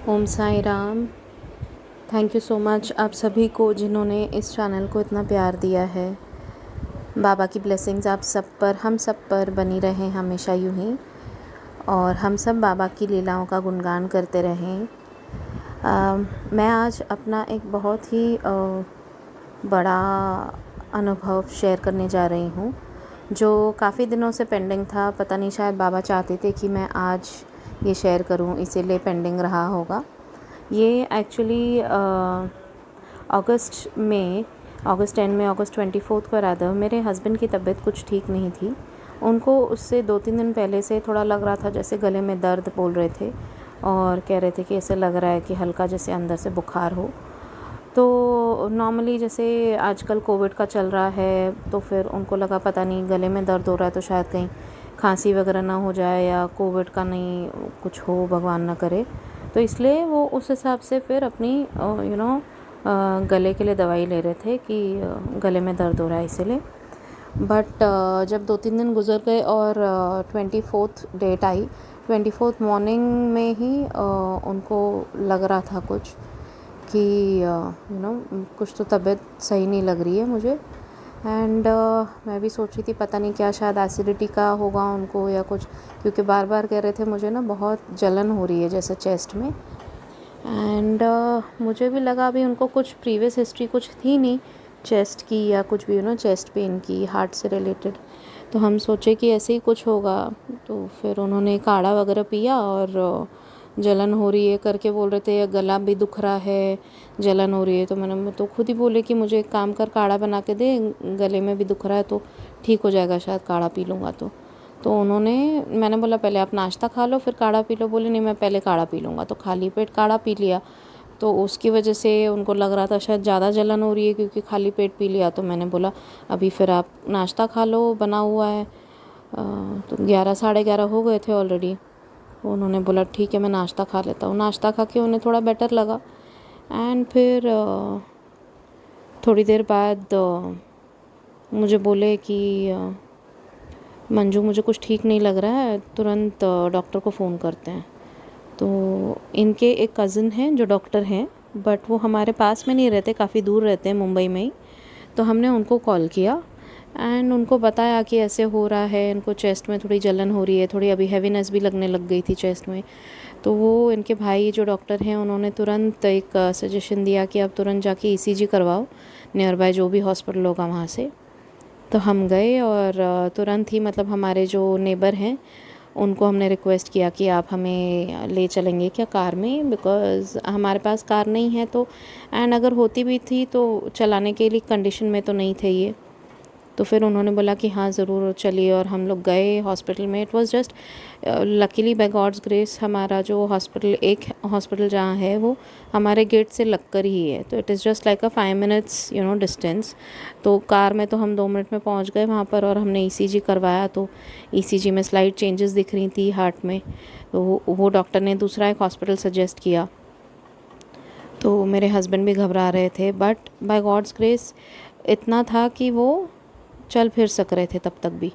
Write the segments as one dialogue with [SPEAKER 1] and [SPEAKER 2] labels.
[SPEAKER 1] Om Sai Ram. Thank you so much आप सभी को जिन्होंने इस चैनल को इतना प्यार दिया है। बाबा की ब्लेसिंग्स आप सब पर, हम सब पर बनी रहें हमेशा यूं ही, और हम सब बाबा की लीलाओं का गुणगान करते रहें। मैं आज अपना एक बहुत ही बड़ा अनुभव शेयर करने जा रही हूँ, जो काफ़ी दिनों से पेंडिंग था। पता नहीं, शायद बाबा चाहते थे कि मैं आज ये शेयर करूँ, इसीलिए पेंडिंग रहा होगा। ये एक्चुअली अगस्त एंड में, अगस्त 24 को रादर, मेरे हस्बैंड की तबीयत कुछ ठीक नहीं थी। उनको उससे 2-3 दिन पहले से थोड़ा लग रहा था जैसे गले में दर्द, बोल रहे थे और कह रहे थे कि ऐसे लग रहा है कि हल्का जैसे अंदर से बुखार हो। तो नॉर्मली जैसे आजकल कोविड का चल रहा है, तो फिर उनको लगा पता नहीं गले में दर्द हो रहा है तो शायद कहीं खांसी वगैरह ना हो जाए या कोविड का नहीं कुछ हो, भगवान ना करे। तो इसलिए वो उस हिसाब से फिर अपनी गले के लिए दवाई ले रहे थे कि गले में दर्द हो रहा है इसीलिए। बट जब 2-3 दिन गुजर गए और 24th डेट आई, 24th मॉर्निंग में ही उनको लग रहा था कुछ कि कुछ तो तबीयत सही नहीं लग रही है मुझे। एंड मैं भी सोच रही थी पता नहीं क्या, शायद एसिडिटी का होगा उनको या कुछ, क्योंकि बार बार कह रहे थे मुझे ना बहुत जलन हो रही है जैसे चेस्ट में। एंड मुझे भी लगा अभी उनको कुछ प्रीवियस हिस्ट्री कुछ थी नहीं चेस्ट की या कुछ भी चेस्ट पेन की, हार्ट से रिलेटेड। तो हम सोचे कि ऐसे ही कुछ होगा। तो फिर उन्होंने काढ़ा वगैरह पिया और जलन हो रही है करके बोल रहे थे, गला भी दुख रहा है, जलन हो रही है। तो मैंने तो खुद ही बोले कि मुझे एक काम कर, काढ़ा बना के दे, गले में भी दुख रहा है तो ठीक हो जाएगा शायद काढ़ा पी लूँगा तो मैंने बोला पहले आप नाश्ता खा लो फिर काढ़ा पी लो। बोले नहीं, मैं पहले काढ़ा पी लूँगा। तो खाली पेट काढ़ा पी लिया। तो उसकी वजह से उनको लग रहा था शायद ज़्यादा जलन हो रही है क्योंकि खाली पेट पी लिया। तो मैंने बोला अभी फिर आप नाश्ता खा लो, बना हुआ है। तो 11 साढ़े 11 हो गए थे ऑलरेडी। उन्होंने बोला ठीक है मैं नाश्ता खा लेता हूँ। नाश्ता खा के उन्हें थोड़ा बेटर लगा। एंड फिर थोड़ी देर बाद मुझे बोले कि मंजू मुझे कुछ ठीक नहीं लग रहा है, तुरंत डॉक्टर को फ़ोन करते हैं। तो इनके एक कज़न हैं जो डॉक्टर हैं, बट वो हमारे पास में नहीं रहते, काफ़ी दूर रहते हैं, मुंबई में ही। तो हमने उनको कॉल किया एंड उनको बताया कि ऐसे हो रहा है, इनको चेस्ट में थोड़ी जलन हो रही है, थोड़ी अभी हैवीनेस भी लगने लग गई थी चेस्ट में। तो वो इनके भाई जो डॉक्टर हैं उन्होंने तुरंत एक सजेशन दिया कि आप तुरंत जाके ईसीजी करवाओ, नियर बाय जो भी हॉस्पिटल होगा वहाँ से। तो हम गए और तुरंत ही, मतलब हमारे जो नेबर हैं उनको हमने रिक्वेस्ट किया कि आप हमें ले चलेंगे क्या कार में, बिकॉज़ हमारे पास कार नहीं है। तो एंड अगर होती भी थी तो चलाने के लिए कंडीशन में तो नहीं थे ये। तो फिर उन्होंने बोला कि हाँ ज़रूर चलिए, और हम लोग गए हॉस्पिटल में। It was just luckily by God's grace, हमारा जो हॉस्पिटल, एक हॉस्पिटल जहाँ है वो हमारे गेट से लगकर ही है। तो it is just like a 5 minutes distance. तो कार में तो हम 2 मिनट में पहुँच गए वहाँ पर, और हमने ईसीजी करवाया। तो ईसीजी में स्लाइट चेंजेस दिख रही थी हार्ट में। तो वो डॉक्टर ने दूसरा एक हॉस्पिटल सजेस्ट किया। तो मेरे हस्बैंड भी घबरा रहे थे, बट बाय गॉड्स ग्रेस इतना था कि वो चल फिर सक रहे थे तब तक भी।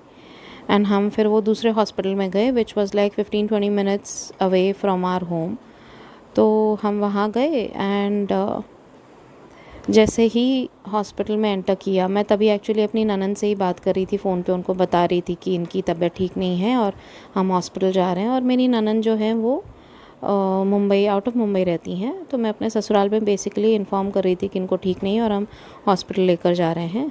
[SPEAKER 1] एंड हम फिर वो दूसरे हॉस्पिटल में गए, which was like 15-20 minutes away from our home. तो हम वहाँ गए एंड जैसे ही हॉस्पिटल में एंटर किया, मैं तभी एक्चुअली अपनी ननद से ही बात कर रही थी फ़ोन पे, उनको बता रही थी कि इनकी तबीयत ठीक नहीं है और हम हॉस्पिटल जा रहे हैं। और मेरी ननद जो है वो मुंबई, आउट ऑफ मुंबई रहती हैं। तो मैं अपने ससुराल में बेसिकली इन्फॉर्म कर रही थी कि इनको ठीक नहीं है और हम हॉस्पिटल लेकर जा रहे हैं।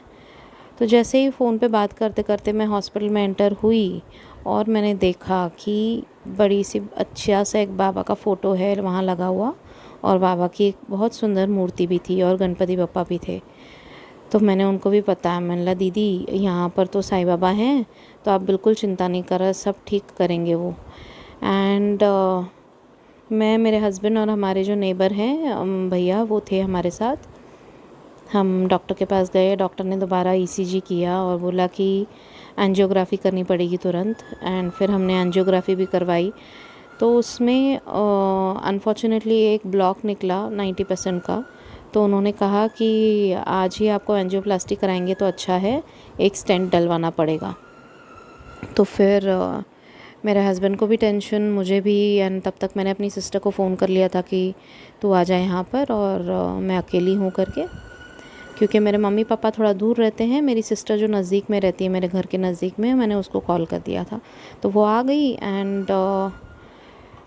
[SPEAKER 1] तो जैसे ही फ़ोन पे बात करते करते मैं हॉस्पिटल में एंटर हुई और मैंने देखा कि बड़ी सी अच्छा सा एक बाबा का फ़ोटो है वहाँ लगा हुआ, और बाबा की एक बहुत सुंदर मूर्ति भी थी और गणपति बप्पा भी थे। तो मैंने उनको भी बताया, मैंने बोला दीदी यहाँ पर तो साईं बाबा हैं, तो आप बिल्कुल चिंता नहीं करें, सब ठीक करेंगे वो। एंड मैं, मेरे हस्बैंड और हमारे जो नेबर हैं भैया, वो थे हमारे साथ। हम डॉक्टर के पास गए। डॉक्टर ने दोबारा ईसीजी किया और बोला कि एंजियोग्राफी करनी पड़ेगी तुरंत। एंड फिर हमने एंजियोग्राफी भी करवाई। तो उसमें अनफॉर्चुनेटली एक ब्लॉक निकला 90% का। तो उन्होंने कहा कि आज ही आपको एंजियोप्लास्टी कराएंगे तो अच्छा है, एक स्टेंट डलवाना पड़ेगा। तो फिर मेरे हस्बैंड को भी टेंशन, मुझे भी। एंड तब तक मैंने अपनी सिस्टर को फ़ोन कर लिया था कि तू आ जा यहाँ पर, और मैं अकेली हूँ करके, क्योंकि मेरे मम्मी पापा थोड़ा दूर रहते हैं। मेरी सिस्टर जो नज़दीक में रहती है, मेरे घर के नज़दीक में, मैंने उसको कॉल कर दिया था, तो वो आ गई। एंड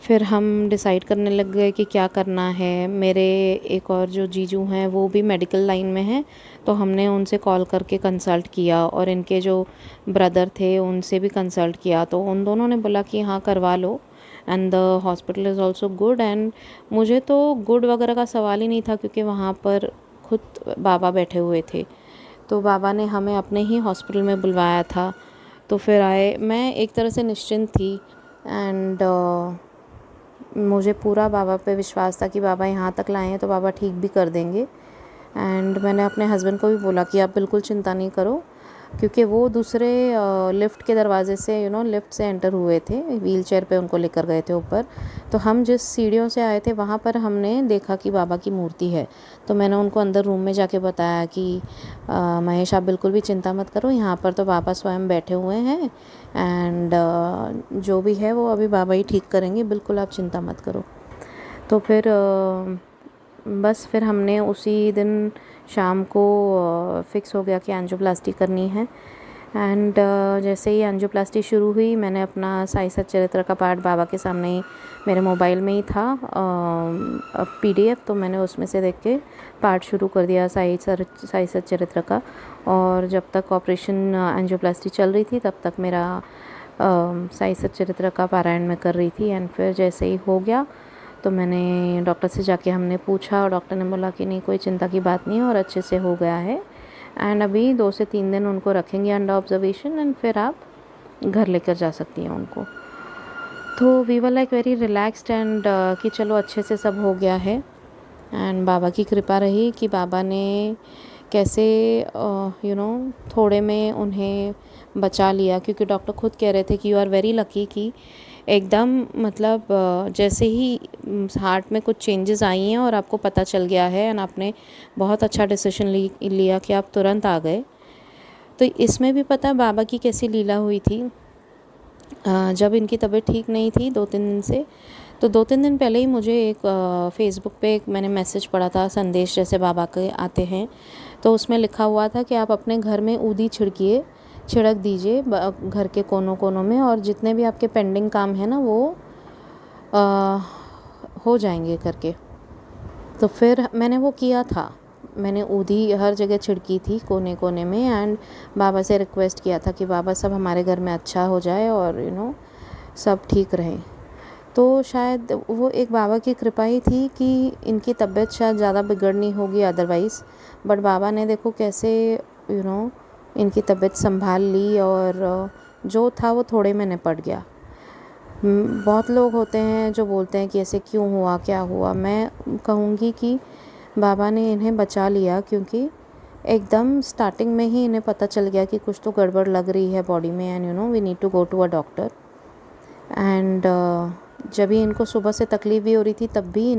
[SPEAKER 1] फिर हम डिसाइड करने लग गए कि क्या करना है। मेरे एक और जो जीजू हैं वो भी मेडिकल लाइन में हैं, तो हमने उनसे कॉल करके कंसल्ट किया, और इनके जो ब्रदर थे उनसे भी कंसल्ट किया, तो उन दोनों ने बोला कि हाँ करवा लो, and the hospital is also good. And मुझे तो गुड वगैरह का सवाल ही नहीं था, क्योंकि वहाँ पर खुद बाबा बैठे हुए थे, तो बाबा ने हमें अपने ही हॉस्पिटल में बुलवाया था। तो फिर आए, मैं एक तरह से निश्चिंत थी। एंड मुझे पूरा बाबा पे विश्वास था कि बाबा यहाँ तक लाए हैं तो बाबा ठीक भी कर देंगे। एंड मैंने अपने हस्बैंड को भी बोला कि आप बिल्कुल चिंता नहीं करो, क्योंकि वो दूसरे लिफ्ट के दरवाजे से लिफ्ट से एंटर हुए थे, व्हील चेयर पर उनको लेकर गए थे ऊपर। तो हम जिस सीढ़ियों से आए थे वहाँ पर हमने देखा कि बाबा की मूर्ति है, तो मैंने उनको अंदर रूम में जाके बताया कि महेश आप बिल्कुल भी चिंता मत करो, यहाँ पर तो बाबा स्वयं बैठे हुए हैं, एंड जो भी है वो अभी बाबा ही ठीक करेंगे, बिल्कुल आप चिंता मत करो। तो फिर बस फिर हमने उसी दिन शाम को फ़िक्स हो गया कि एंजियोप्लास्टी करनी है। एंड जैसे ही एंजियोप्लास्टी शुरू हुई, मैंने अपना साई सच्चरित्र का पाठ बाबा के सामने ही, मेरे मोबाइल में ही था PDF, तो मैंने उसमें से देख के पाठ शुरू कर दिया साई सच्चरित्र का। और जब तक ऑपरेशन एंजियोप्लास्टी चल रही थी तब तक मेरा साई सच्चरित्र का पारायण मैं कर रही थी। एंड फिर जैसे ही हो गया तो मैंने डॉक्टर से जाके हमने पूछा, और डॉक्टर ने बोला कि नहीं कोई चिंता की बात नहीं है और अच्छे से हो गया है, एंड अभी 2 से 3 दिन उनको रखेंगे अंडर ऑब्जर्वेशन, एंड फिर आप घर लेकर जा सकती हैं उनको। तो we were like very relaxed, and कि चलो अच्छे से सब हो गया है। एंड बाबा की कृपा रही कि बाबा ने कैसे थोड़े में उन्हें बचा लिया, क्योंकि डॉक्टर खुद कह रहे थे कि यू आर वेरी लकी कि एकदम मतलब जैसे ही हार्ट में कुछ चेंजेस आई हैं और आपको पता चल गया है, एंड आपने बहुत अच्छा डिसीजन लिया कि आप तुरंत आ गए। तो इसमें भी पता है बाबा की कैसी लीला हुई थी। जब इनकी तबीयत ठीक नहीं थी 2-3 दिन से, तो 2-3 दिन पहले ही मुझे एक फ़ेसबुक पे एक मैंने मैसेज पढ़ा था, संदेश जैसे बाबा के आते हैं, तो उसमें लिखा हुआ था कि आप अपने घर में ऊदी छिड़क दीजिए घर के कोनों कोनों में, और जितने भी आपके पेंडिंग काम है ना वो हो जाएंगे करके। तो फिर मैंने वो किया था, मैंने ऊदी हर जगह छिड़की थी कोने कोने में, एंड बाबा से रिक्वेस्ट किया था कि बाबा सब हमारे घर में अच्छा हो जाए और सब ठीक रहे। तो शायद वो एक बाबा की कृपा ही थी कि इनकी तबीयत शायद ज़्यादा बिगड़नी होगी अदरवाइज़, बट बाबा ने देखो कैसे इनकी तबीयत संभाल ली, और जो था वो थोड़े में निपट गया। बहुत लोग होते हैं जो बोलते हैं कि ऐसे क्यों हुआ, क्या हुआ। मैं कहूँगी कि बाबा ने इन्हें बचा लिया, क्योंकि एकदम स्टार्टिंग में ही इन्हें पता चल गया कि कुछ तो गड़बड़ लग रही है बॉडी में, and we need to go to a doctor. And जब भी इनको सुबह से तकलीफ़ भी हो रही थी तब भी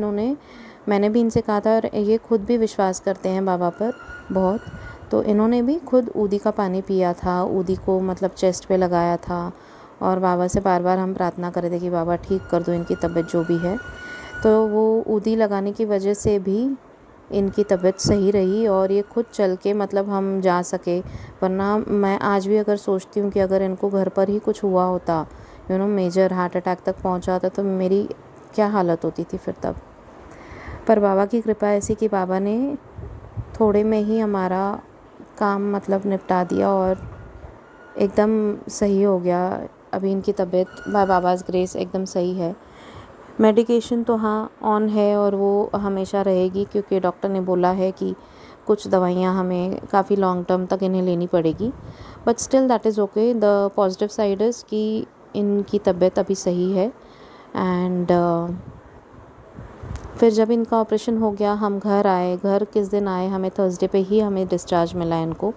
[SPEAKER 1] मैंने भी इनसे कहा था, और ये खुद भी विश्वास करते हैं बाबा पर बहुत, तो इन्होंने भी खुद ऊदी का पानी पिया था, ऊदी को मतलब चेस्ट पे लगाया था, और बाबा से बार बार हम प्रार्थना कर रहे थे कि बाबा ठीक कर दो इनकी तबीयत जो भी है। तो वो ऊदी लगाने की वजह से भी इनकी तबीयत सही रही, और ये खुद चल के मतलब हम जा सके। वरना मैं आज भी अगर सोचती हूँ कि अगर इनको घर पर ही कुछ हुआ होता, मेजर हार्ट अटैक तक पहुँचा होता, तो मेरी क्या हालत होती थी फिर तब। पर बाबा की कृपा ऐसी कि बाबा ने थोड़े में ही हमारा काम मतलब निपटा दिया, और एकदम सही हो गया। अभी इनकी तबीयत बाय बाबाज़ ग्रेस एकदम सही है। मेडिकेशन तो हाँ ऑन है, और वो हमेशा रहेगी, क्योंकि डॉक्टर ने बोला है कि कुछ दवाइयाँ हमें काफ़ी लॉन्ग टर्म तक इन्हें लेनी पड़ेगी, but still that is okay. The positive side is कि इनकी तबीयत अभी सही है। एंड फिर जब इनका ऑपरेशन हो गया हम घर आए। घर किस दिन आए, हमें थर्सडे पे ही हमें डिस्चार्ज मिला इनको,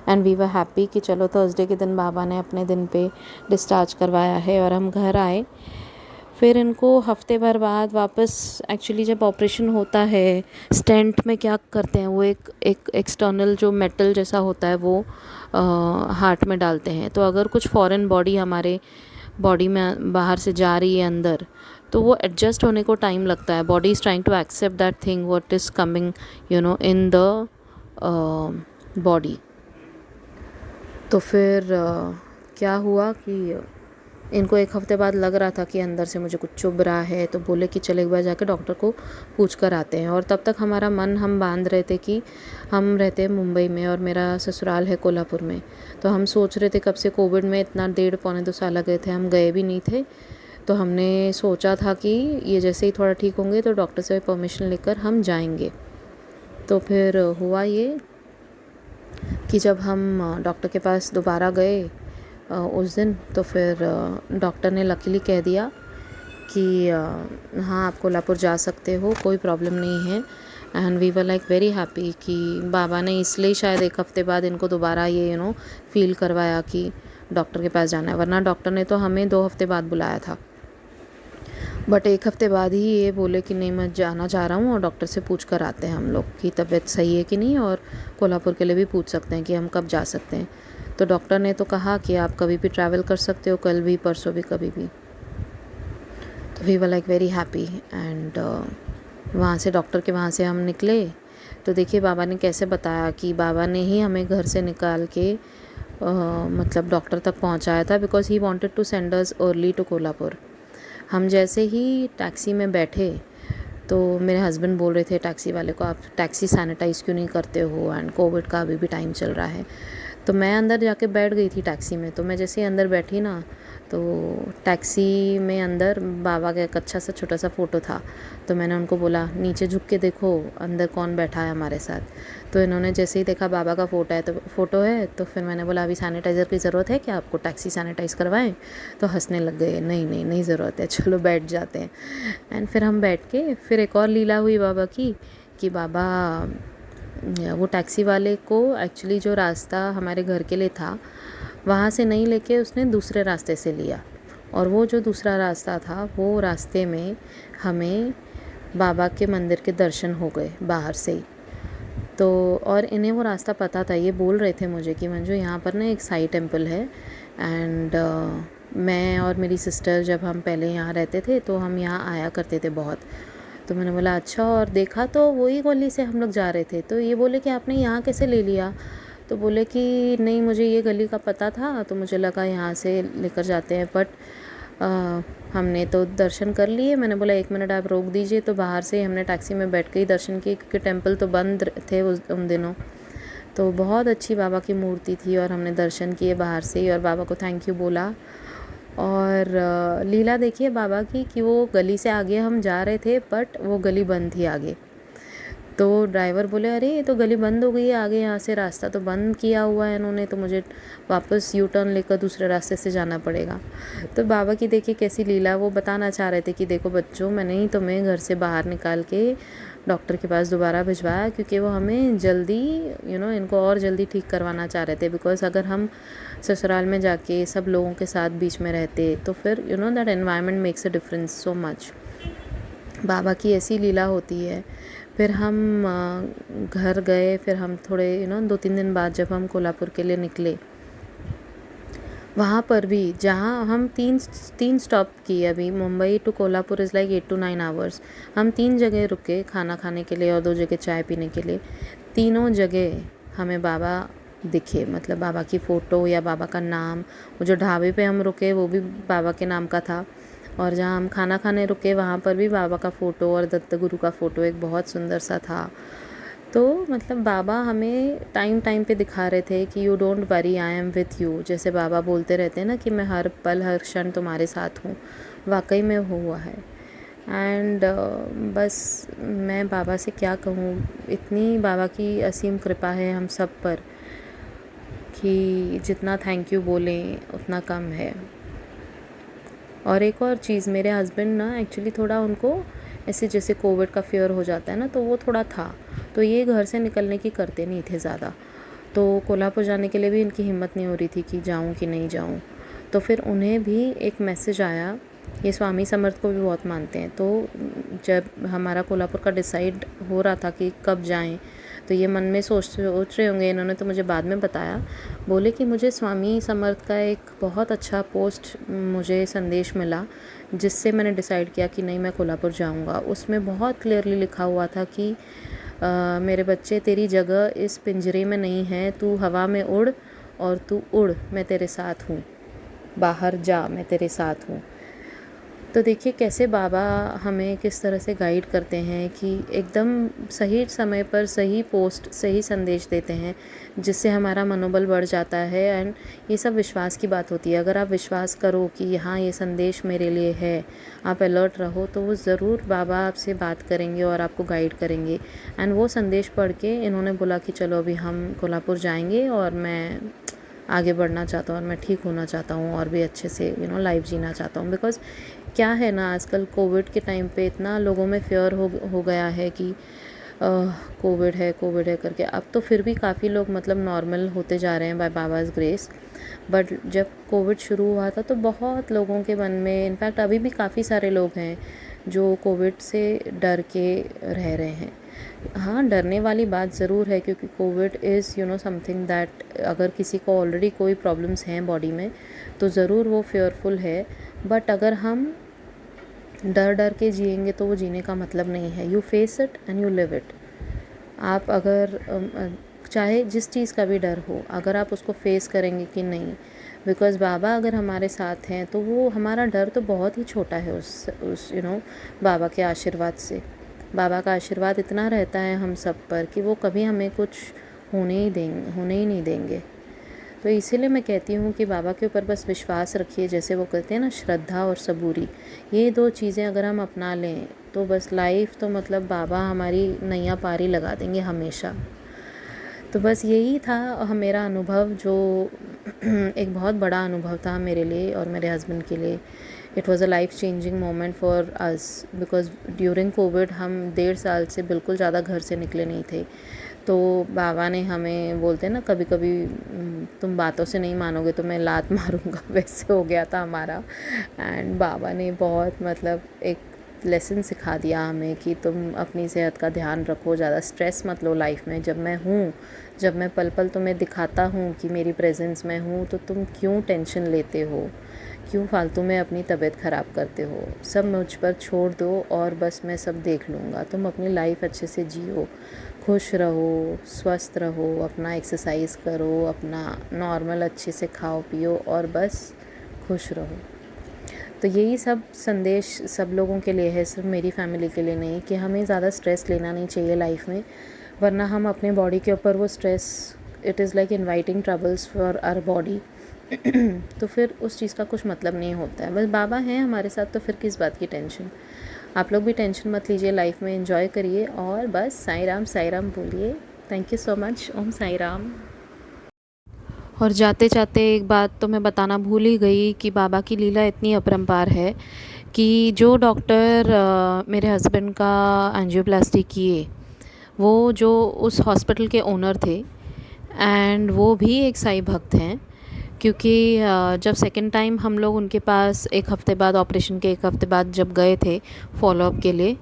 [SPEAKER 1] एंड वी वर हैप्पी कि चलो थर्सडे के दिन बाबा ने अपने दिन पे डिस्चार्ज करवाया है, और हम घर आए। फिर इनको हफ्ते भर बाद वापस, एक्चुअली जब ऑपरेशन होता है स्टेंट में क्या करते हैं, वो एक एक्सटर्नल जो मेटल जैसा होता है वो हार्ट में डालते हैं। तो अगर कुछ फॉरेन बॉडी हमारे बॉडी में बाहर से जा रही है अंदर, तो वो एडजस्ट होने को टाइम लगता है. Body is trying to accept that thing what is coming in the body. तो फिर क्या हुआ कि इनको एक हफ़्ते बाद लग रहा था कि अंदर से मुझे कुछ चुभ रहा है, तो बोले कि चल एक बार जाके डॉक्टर को पूछ कर आते हैं. और तब तक हमारा मन हम बांध रहे थे कि हम रहते हैं मुंबई में और मेरा ससुराल है कोल्हापुर में. तो हम सोच रहे थे कब से कोविड में इतना 1.5 पौने 2 साल गए थे, हम गए भी नहीं थे. तो हमने सोचा था कि ये जैसे ही थोड़ा ठीक होंगे तो डॉक्टर से परमिशन लेकर हम जाएंगे. तो फिर हुआ ये कि जब हम डॉक्टर के पास दोबारा गए उस दिन, तो फिर डॉक्टर ने लकीली कह दिया कि हाँ आप कोल्हापुर जा सकते हो, कोई प्रॉब्लम नहीं है. And we were like very happy कि बाबा ने इसलिए शायद एक हफ़्ते बाद इनको दोबारा ये फील करवाया कि डॉक्टर के पास जाना है. वरना डॉक्टर ने तो हमें 2 हफ्ते बाद बुलाया था, बट एक हफ़्ते बाद ही ये बोले कि नहीं मैं जाना चाह रहा हूँ और डॉक्टर से पूछ कर आते हैं हम लोग कि तबीयत सही है कि नहीं, और कोल्हापुर के लिए भी पूछ सकते हैं कि हम कब जा सकते हैं. तो डॉक्टर ने तो कहा कि आप कभी भी ट्रैवल कर सकते हो, कल भी, परसों भी, कभी भी. तो we were like very happy. And वहाँ से डॉक्टर के वहाँ से हम निकले. तो देखिए बाबा ने कैसे बताया कि बाबा ने ही हमें घर से निकाल के मतलब डॉक्टर तक पहुँचाया था, because he wanted to send us early to Kolhapur. हम जैसे ही टैक्सी में बैठे तो मेरे हस्बैंड बोल रहे थे टैक्सी वाले को, आप टैक्सी सैनिटाइज़ क्यों नहीं करते हो, एंड कोविड का अभी भी टाइम चल रहा है. तो मैं अंदर जाके बैठ गई थी टैक्सी में. तो मैं जैसे ही अंदर बैठी ना, तो टैक्सी में अंदर बाबा का एक अच्छा सा छोटा सा फ़ोटो था. तो मैंने उनको बोला नीचे झुक के देखो अंदर कौन बैठा है हमारे साथ. तो इन्होंने जैसे ही देखा बाबा का फ़ोटो है, तो फिर मैंने बोला अभी सैनिटाइज़र की ज़रूरत है क्या आपको, टैक्सी सैनिटाइज़ करवाएं. तो हंसने लग गए, नहीं नहीं नहीं ज़रूरत है, चलो बैठ जाते हैं. एंड फिर हम बैठ के फिर एक और लीला हुई बाबा की कि बाबा वो टैक्सी वाले को एक्चुअली जो रास्ता हमारे घर के लिए था वहाँ से नहीं लेके उसने दूसरे रास्ते से लिया. और वो जो दूसरा रास्ता था वो रास्ते में हमें बाबा के मंदिर के दर्शन हो गए बाहर से ही. तो और इन्हें वो रास्ता पता था, ये बोल रहे थे मुझे कि मंजू यहाँ पर ना एक साई टेम्पल है. एंड मैं और मेरी सिस्टर जब हम पहले यहाँ रहते थे तो हम यहाँ आया करते थे बहुत. तो मैंने बोला अच्छा, और देखा तो वही गली से हम लोग जा रहे थे. तो ये बोले कि आपने यहाँ कैसे ले लिया. तो बोले कि नहीं मुझे ये गली का पता था, तो मुझे लगा यहाँ से लेकर जाते हैं, बट हमने तो दर्शन कर लिए. मैंने बोला 1 मिनट आप रोक दीजिए. तो बाहर से हमने टैक्सी में बैठ के ही दर्शन किए, क्योंकि टेम्पल तो बंद थे उन दिनों. तो बहुत अच्छी बाबा की मूर्ति थी और हमने दर्शन किए बाहर से ही और बाबा को थैंक यू बोला. और लीला देखिए बाबा की कि वो गली से आगे हम जा रहे थे, बट वो गली बंद थी आगे. तो ड्राइवर बोले अरे ये तो गली बंद हो गई है आगे, यहाँ से रास्ता तो बंद किया हुआ है इन्होंने, तो मुझे वापस यू टर्न लेकर दूसरे रास्ते से जाना पड़ेगा. तो बाबा की देखिए कैसी लीला, वो बताना चाह रहे थे कि देखो बच्चों, मैंने ही तुम्हें घर से बाहर निकाल के डॉक्टर के पास दोबारा भिजवाया, क्योंकि वो हमें जल्दी इनको और जल्दी ठीक करवाना चाह रहे थे. बिकॉज अगर हम ससुराल में जाके सब लोगों के साथ बीच में रहते तो फिर that environment makes a difference so much. बाबा की ऐसी लीला होती है. फिर हम घर गए. फिर हम थोड़े 2-3 दिन बाद जब हम कोल्हापुर के लिए निकले, वहाँ पर भी जहाँ हम तीन स्टॉप किए. अभी Mumbai to Kolhapur is like 8 to 9 hours. हम 3 जगह रुके खाना खाने के लिए और 2 जगह चाय पीने के लिए. तीनों जगह हमें बाबा दिखे, मतलब बाबा की फ़ोटो या बाबा का नाम. वो जो ढाबे पे हम रुके वो भी बाबा के नाम का था, और जहाँ हम खाना खाने रुके वहाँ पर भी बाबा का फ़ोटो और दत्त गुरु का फ़ोटो एक बहुत सुंदर सा था. तो मतलब बाबा हमें टाइम टाइम पे दिखा रहे थे कि you don't worry, I am with you. जैसे बाबा बोलते रहते हैं ना कि मैं हर पल हर क्षण तुम्हारे साथ हूँ, वाकई में हुआ है. एंड बस मैं बाबा से क्या कहूँ, इतनी बाबा की असीम कृपा है हम सब पर कि जितना थैंक यू बोलें उतना कम है. और एक और चीज़, मेरे हस्बैंड ना एक्चुअली थोड़ा उनको ऐसे जैसे कोविड का फियर हो जाता है ना, तो वो थोड़ा था. तो ये घर से निकलने की करते नहीं थे ज़्यादा. तो कोल्हापुर जाने के लिए भी इनकी हिम्मत नहीं हो रही थी कि जाऊँ कि नहीं जाऊँ. तो फिर उन्हें भी एक मैसेज आया. ये स्वामी समर्थ को भी बहुत मानते हैं. तो जब हमारा कोल्हापुर का डिसाइड हो रहा था कि कब जाएं, तो ये मन में सोच रहे होंगे, इन्होंने तो मुझे बाद में बताया, बोले कि मुझे स्वामी समर्थ का एक बहुत अच्छा पोस्ट मुझे संदेश मिला, जिससे मैंने डिसाइड किया कि नहीं, मैं कोल्हापुर जाऊंगा। उसमें बहुत क्लियरली लिखा हुआ था कि मेरे बच्चे, तेरी जगह इस पिंजरे में नहीं है, तू हवा में उड़ और तू उड़, मैं तेरे साथ हूँ, बाहर जा, मैं तेरे साथ हूँ। तो देखिए कैसे बाबा हमें किस तरह से गाइड करते हैं कि एकदम सही समय पर सही पोस्ट, सही संदेश देते हैं, जिससे हमारा मनोबल बढ़ जाता है। एंड ये सब विश्वास की बात होती है। अगर आप विश्वास करो कि हाँ, ये संदेश मेरे लिए है, आप अलर्ट रहो, तो वो ज़रूर बाबा आपसे बात करेंगे और आपको गाइड करेंगे। एंड वो संदेश पढ़ के इन्होंने बोला कि चलो अभी हम कोल्हापुर जाएंगे और मैं आगे बढ़ना चाहता हूँ और मैं ठीक होना चाहता हूँ और भी अच्छे से लाइफ जीना चाहता हूँ। बिकॉज़ क्या है ना, आजकल कोविड के टाइम पे इतना लोगों में फ़ियर हो गया है कि कोविड है करके। अब तो फिर भी काफ़ी लोग मतलब नॉर्मल होते जा रहे हैं बाय बाबाज़ ग्रेस। बट जब कोविड शुरू हुआ था तो बहुत लोगों के मन में, इनफैक्ट अभी भी काफ़ी सारे लोग हैं जो कोविड से डर के रह रहे हैं। हाँ, डरने वाली बात ज़रूर है, क्योंकि कोविड इज़ समथिंग दैट अगर किसी को ऑलरेडी कोई प्रॉब्लम्स हैं बॉडी में तो ज़रूर वो फेयरफुल है। बट अगर हम डर के जिएंगे तो वो जीने का मतलब नहीं है। You face it and you live it. आप अगर चाहे जिस चीज़ का भी डर हो, अगर आप उसको फेस करेंगे कि नहीं, बिकॉज़ बाबा अगर हमारे साथ हैं तो वो हमारा डर तो बहुत ही छोटा है उस बाबा के आशीर्वाद से। बाबा का आशीर्वाद इतना रहता है हम सब पर कि वो कभी हमें कुछ होने ही नहीं देंगे। तो इसीलिए मैं कहती हूँ कि बाबा के ऊपर बस विश्वास रखिए। जैसे वो कहते हैं ना, श्रद्धा और सबूरी, ये दो चीज़ें अगर हम अपना लें तो बस लाइफ तो मतलब बाबा हमारी नैया पारी लगा देंगे हमेशा। तो बस यही था मेरा अनुभव, जो एक बहुत बड़ा अनुभव था मेरे लिए और मेरे हस्बैंड के लिए। It was a life changing moment for us, because during Covid हम 1.5 साल से बिल्कुल ज़्यादा घर से निकले नहीं थे। तो बाबा ने हमें, बोलते हैं ना कभी कभी तुम बातों से नहीं मानोगे तो मैं लात मारूंगा, वैसे हो गया था हमारा। एंड बाबा ने बहुत मतलब एक लेसन सिखा दिया हमें कि तुम अपनी सेहत का ध्यान रखो, ज़्यादा स्ट्रेस मत लो लाइफ में। जब मैं पल पल तुम्हें दिखाता हूँ कि मेरी प्रेजेंस में हूँ, तो तुम क्यों टेंशन लेते हो, क्यों फालतू में अपनी तबीयत ख़राब करते हो। सब मुझ पर छोड़ दो और बस मैं सब देख लूँगा। तुम अपनी लाइफ अच्छे से जियो, खुश रहो, स्वस्थ रहो, अपना एक्सरसाइज करो, अपना नॉर्मल अच्छे से खाओ पियो और बस खुश रहो। तो यही सब संदेश सब लोगों के लिए है, सिर्फ मेरी फैमिली के लिए नहीं, कि हमें ज़्यादा स्ट्रेस लेना नहीं चाहिए लाइफ में, वरना हम अपने बॉडी के ऊपर वो stress, it is like inviting troubles for our body. तो फिर उस चीज़ का कुछ मतलब नहीं होता है। बस बाबा हैं हमारे साथ, तो फिर किस बात की टेंशन। आप लोग भी टेंशन मत लीजिए, लाइफ में एंजॉय करिए और बस साईं राम बोलिए। Thank you so much. Om Sai Ram. और जाते जाते एक बात तो मैं बताना भूल ही गई कि बाबा की लीला इतनी अपरंपार है कि जो डॉक्टर मेरे हस्बैंड का एंजियोप्लास्टी किए, वो जो उस हॉस्पिटल के ओनर थे, एंड वो भी एक साईं भक्त हैं। क्योंकि जब सेकंड टाइम हम लोग उनके पास एक हफ़्ते बाद, ऑपरेशन के एक हफ़्ते बाद जब गए थे फॉलोअप के लिए,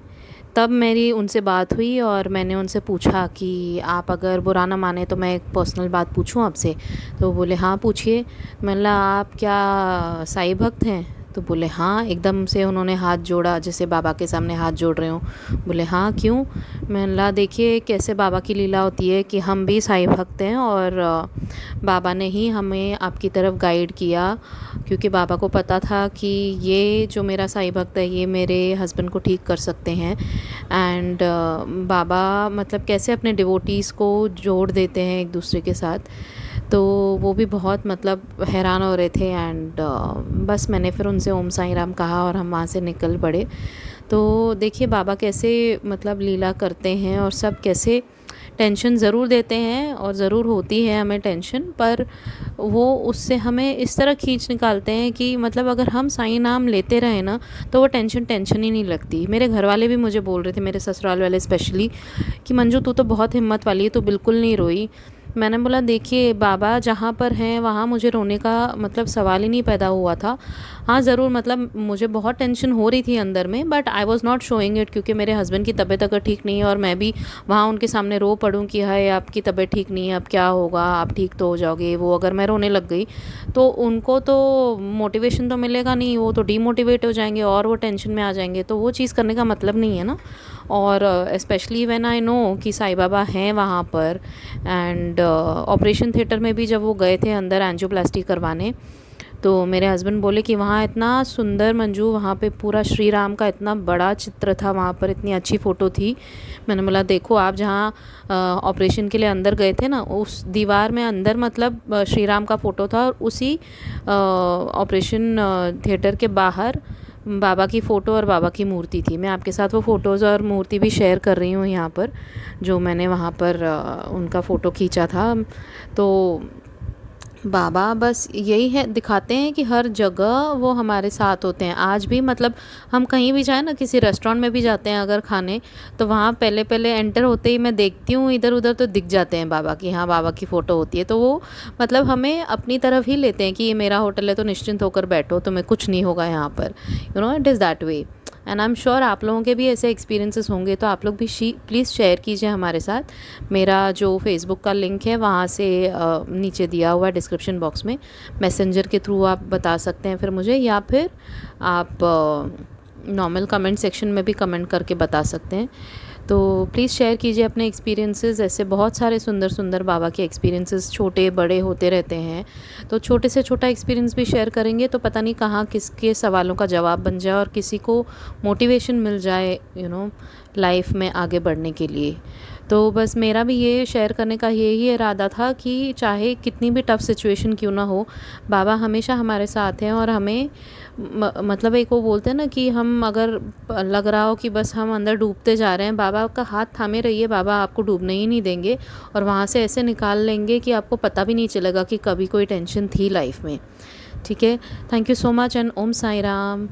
[SPEAKER 1] तब मेरी उनसे बात हुई और मैंने उनसे पूछा कि आप अगर बुरा ना माने तो मैं एक पर्सनल बात पूछूं आपसे। तो वो बोले हाँ पूछिए। मैंने बोला आप क्या साईं भक्त हैं? तो बोले हाँ। एकदम से उन्होंने हाथ जोड़ा, जैसे बाबा के सामने हाथ जोड़ रहे हो। बोले हाँ क्यों? मैंने बोला देखिए कैसे बाबा की लीला होती है कि हम भी साईं भक्त हैं और बाबा ने ही हमें आपकी तरफ गाइड किया, क्योंकि बाबा को पता था कि ये जो मेरा साईं भक्त है ये मेरे हस्बैंड को ठीक कर सकते हैं। एंड बाबा मतलब कैसे अपने डिवोटीज़ को जोड़ देते हैं एक दूसरे के साथ, तो वो भी बहुत मतलब हैरान हो रहे थे। एंड बस मैंने फिर उनसे ओम साईं राम कहा और हम वहाँ से निकल पड़े। तो देखिए बाबा कैसे मतलब लीला करते हैं, और सब कैसे टेंशन ज़रूर देते हैं और ज़रूर होती है हमें टेंशन, पर वो उससे हमें इस तरह खींच निकालते हैं कि मतलब अगर हम साईं नाम लेते रहे ना तो वो टेंशन ही नहीं लगती। मेरे घर वाले भी मुझे बोल रहे थे, मेरे ससुराल वाले स्पेशली, कि मंजू तू तो बहुत हिम्मत वाली है, तू बिल्कुल नहीं रोई। मैंने बोला देखिए बाबा जहाँ पर हैं वहाँ मुझे रोने का मतलब सवाल ही नहीं पैदा हुआ था। हाँ ज़रूर, मतलब मुझे बहुत टेंशन हो रही थी अंदर में, but I was not showing it, क्योंकि मेरे हस्बैंड की तबीयत अगर ठीक नहीं है और मैं भी वहाँ उनके सामने रो पड़ूँ कि हाय आपकी तबीयत ठीक नहीं है, अब क्या होगा, आप ठीक तो हो जाओगे, वो अगर मैं रोने लग गई तो उनको तो मोटिवेशन तो मिलेगा नहीं, वो तो डीमोटिवेट हो जाएंगे और वो टेंशन में आ जाएंगे, तो वो चीज़ करने का मतलब नहीं है ना। और स्पेशली व्हेन आई नो कि साईं बाबा हैं वहाँ पर, एंड ऑपरेशन थिएटर में भी जब वो गए थे अंदर एंजियोप्लास्टी करवाने, तो मेरे हस्बैंड बोले कि वहाँ इतना सुंदर मंजू, वहाँ पे पूरा श्री राम का इतना बड़ा चित्र था, वहाँ पर इतनी अच्छी फ़ोटो थी। मैंने बोला देखो आप जहाँ ऑपरेशन के लिए अंदर गए थे ना, उस दीवार में अंदर मतलब श्री राम का फ़ोटो था, और उसी ऑपरेशन थिएटर के बाहर बाबा की फ़ोटो और बाबा की मूर्ति थी। मैं आपके साथ वो फ़ोटोज़ और मूर्ति भी शेयर कर रही हूँ यहाँ पर, जो मैंने वहाँ पर उनका फ़ोटो खींचा था। तो बाबा बस यही है, दिखाते हैं कि हर जगह वो हमारे साथ होते हैं आज भी। मतलब हम कहीं भी जाएँ ना, किसी रेस्टोरेंट में भी जाते हैं अगर खाने, तो वहाँ पहले पहले एंटर होते ही मैं देखती हूँ इधर उधर तो दिख जाते हैं बाबा की, हाँ बाबा की फ़ोटो होती है, तो वो मतलब हमें अपनी तरफ ही लेते हैं कि ये मेरा होटल है तो निश्चिंत होकर बैठो, तुम्हें कुछ नहीं होगा यहाँ पर, you know it is that way. And I am sure आप लोगों के भी ऐसे एक्सपीरियंसेस होंगे, तो आप लोग भी प्लीज़ शेयर कीजिए हमारे साथ। मेरा जो फेसबुक का लिंक है वहाँ से नीचे दिया हुआ है डिस्क्रिप्शन बॉक्स में, मैसेंजर के थ्रू आप बता सकते हैं फिर मुझे, या फिर आप नॉर्मल कमेंट सेक्शन में भी कमेंट करके बता सकते हैं। तो प्लीज़ शेयर कीजिए अपने एक्सपीरियंसेस, ऐसे बहुत सारे सुंदर सुंदर बाबा के एक्सपीरियंसेस छोटे बड़े होते रहते हैं, तो छोटे से छोटा एक्सपीरियंस भी शेयर करेंगे तो पता नहीं कहाँ किसके सवालों का जवाब बन जाए और किसी को मोटिवेशन मिल जाए, यू नो लाइफ में आगे बढ़ने के लिए। तो बस मेरा भी ये शेयर करने का यही इरादा था कि चाहे कितनी भी टफ़ सिचुएशन क्यों ना हो, बाबा हमेशा हमारे साथ हैं, और हमें मतलब एक वो बोलते हैं ना कि हम अगर लग रहा हो कि बस हम अंदर डूबते जा रहे हैं, बाबा का हाथ थामे रहिए, बाबा आपको डूबने ही नहीं देंगे, और वहाँ से ऐसे निकाल लेंगे कि आपको पता भी नहीं चलेगा कि कभी कोई टेंशन थी लाइफ में। ठीक है, thank you so much and Om Sai Ram.